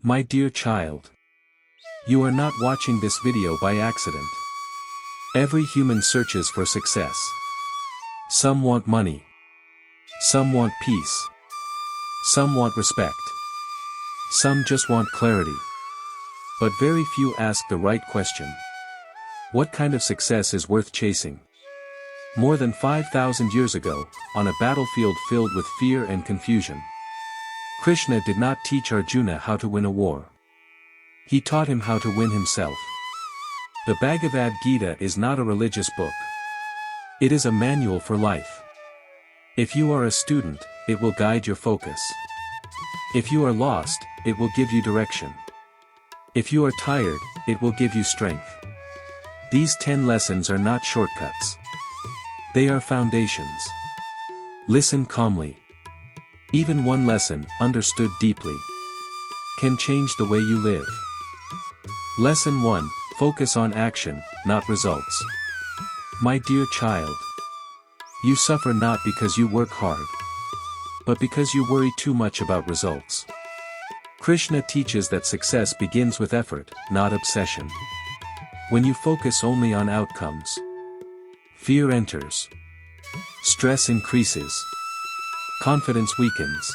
My dear child, you are not watching this video by accident. Every human searches for success. Some want money. Some want peace. Some want respect. Some just want clarity. But very few ask the right question. What kind of success is worth chasing? More than 5,000 years ago, on a battlefield filled with fear and confusion, Krishna did not teach Arjuna how to win a war. He taught him how to win himself. The Bhagavad Gita is not a religious book. It is a manual for life. If you are a student, it will guide your focus. If you are lost, it will give you direction. If you are tired, it will give you strength. These 10 lessons are not shortcuts. They are foundations. Listen calmly. Even one lesson, understood deeply, can change the way you live. Lesson 1, focus on action, not results. My dear child, you suffer not because you work hard, but because you worry too much about results. Krishna teaches that success begins with effort, not obsession. When you focus only on outcomes, fear enters. Stress increases. Confidence weakens.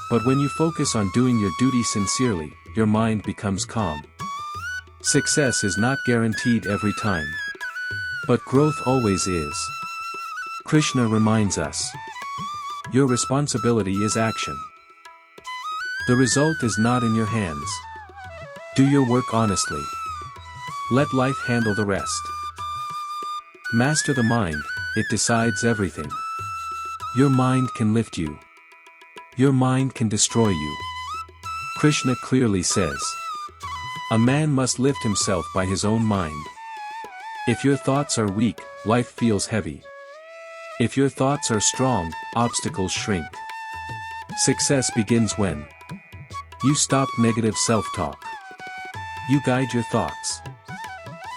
But when you focus on doing your duty sincerely, your mind becomes calm. Success is not guaranteed every time, but growth always is. Krishna reminds us, your responsibility is action. The result is not in your hands. Do your work honestly. Let life handle the rest. Master the mind, it decides everything. Your mind can lift you. Your mind can destroy you. Krishna clearly says, a man must lift himself by his own mind. If your thoughts are weak, life feels heavy. If your thoughts are strong, obstacles shrink. Success begins when you stop negative self-talk. You guide your thoughts.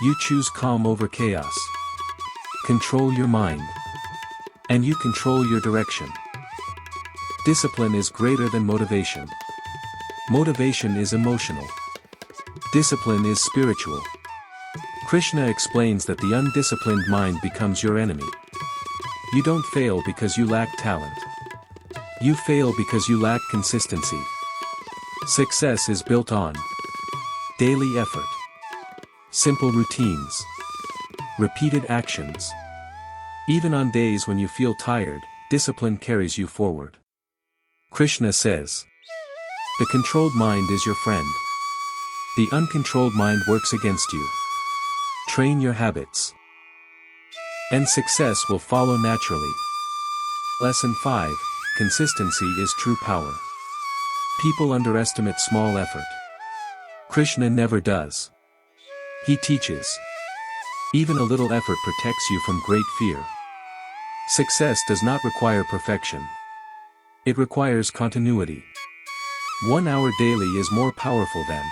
You choose calm over chaos. Control your mind. And you control your direction. Discipline is greater than motivation. Motivation is emotional. Discipline is spiritual. Krishna explains that the undisciplined mind becomes your enemy. You don't fail because you lack talent. You fail because you lack consistency. Success is built on daily effort, simple routines, repeated actions. Even on days when you feel tired, discipline carries you forward. Krishna says, the controlled mind is your friend. The uncontrolled mind works against you. Train your habits, and success will follow naturally. Lesson 5, consistency is true power. People underestimate small effort. Krishna never does. He teaches, even a little effort protects you from great fear. Success does not require perfection. It requires continuity. 1 hour daily is more powerful than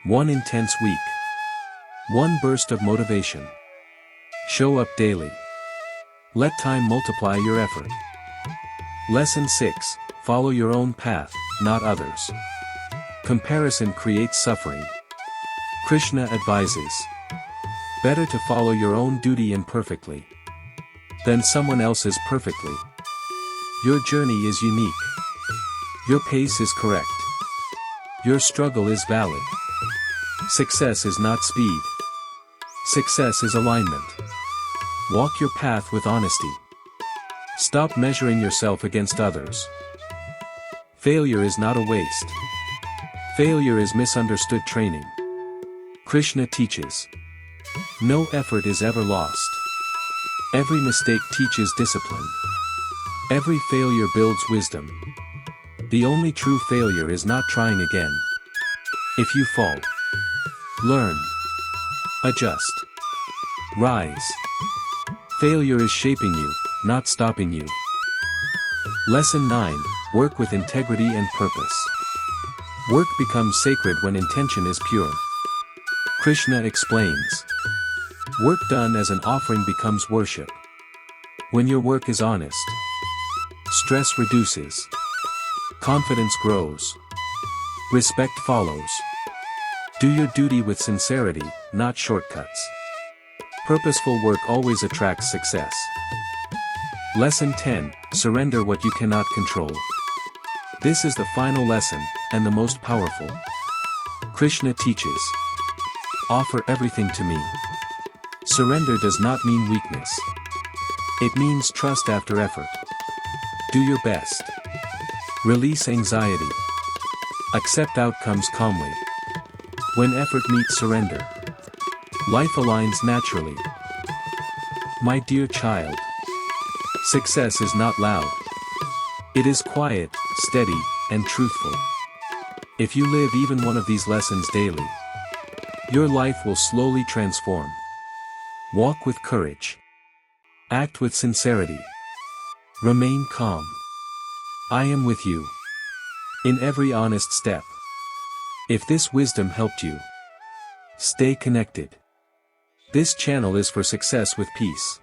one intense week. One burst of motivation. Show up daily. Let time multiply your effort. Lesson 6, follow your own path, not others. Comparison creates suffering. Krishna advises, better to follow your own duty imperfectly than someone else's perfectly. Your journey is unique. Your pace is correct. Your struggle is valid. Success is not speed. Success is alignment. Walk your path with honesty. Stop measuring yourself against others. Failure is not a waste. Failure is misunderstood training. Krishna teaches, no effort is ever lost. Every mistake teaches discipline. Every failure builds wisdom. The only true failure is not trying again. If you fall, learn. Adjust. Rise. Failure is shaping you, not stopping you. Lesson 9, work with integrity and purpose. Work becomes sacred when intention is pure. Krishna explains, work done as an offering becomes worship. When your work is honest, stress reduces. Confidence grows. Respect follows. Do your duty with sincerity, not shortcuts. Purposeful work always attracts success. Lesson 10, Surrender what you cannot control. This is the final lesson, and the most powerful. Krishna teaches, offer everything to me. Surrender does not mean weakness. It means trust after effort. Do your best. Release anxiety. Accept outcomes calmly. When effort meets surrender, life aligns naturally. My dear child, success is not loud. It is quiet, steady, and truthful. If you live even one of these lessons daily, your life will slowly transform. Walk with courage. Act with sincerity. Remain calm. I am with you. In every honest step. If this wisdom helped you, stay connected. This channel is for success with peace.